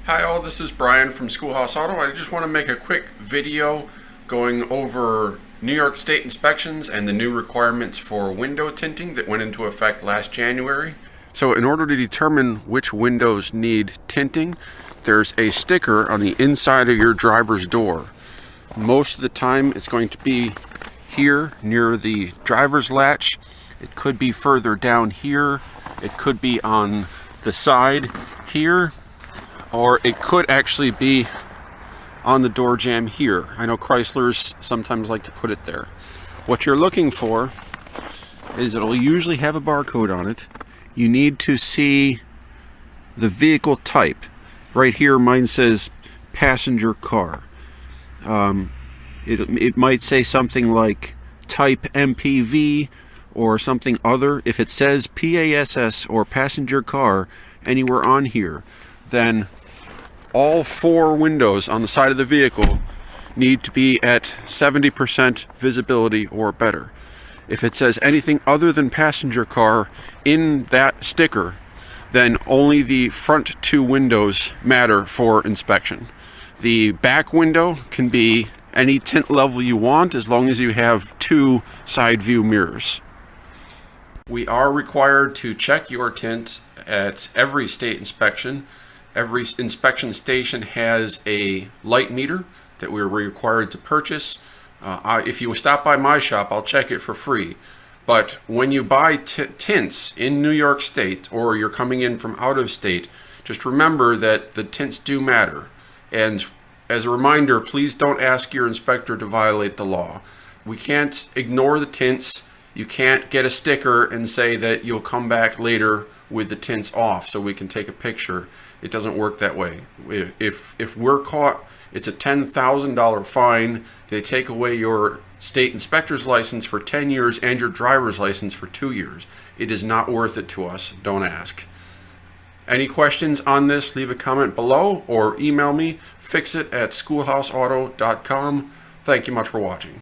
Hi all, this is Brian from Schoolhouse Auto. I just want to make a quick video going over New York State inspections and the new requirements for window tinting that went into effect last January. So in order to determine which windows need tinting, there's a sticker on the inside of your driver's door. Most of the time it's going to be here near the driver's latch. It could be further down here. It could be on the side here, or it could actually be on the door jamb here. I know Chryslers sometimes like to put it there. What you're looking for is it'll usually have a barcode on it. You need to see the vehicle type. Right here mine says passenger car. It might say something like type MPV or something other. If it says PASS or passenger car anywhere on here, then all four windows on the side of the vehicle need to be at 70% visibility or better. If it says anything other than passenger car in that sticker, then only the front two windows matter for inspection. The back window can be any tint level you want as long as you have two side view mirrors. We are required to check your tint at every state inspection. Every inspection station has a light meter that we're required to purchase. If you stop by my shop, I'll check it for free. But when you buy tints in New York State, or you're coming in from out of state, just remember that the tints do matter. And as a reminder, please don't ask your inspector to violate the law. We can't ignore the tints. You can't get a sticker and say that you'll come back later with the tints off so we can take a picture. It doesn't work that way. If we're caught, it's a $10,000 fine. They take away your state inspector's license for 10 years and your driver's license for 2 years. It is not worth it to us. Don't ask. Any questions on this, leave a comment below or email me, fixit@schoolhouseauto.com. Thank you much for watching.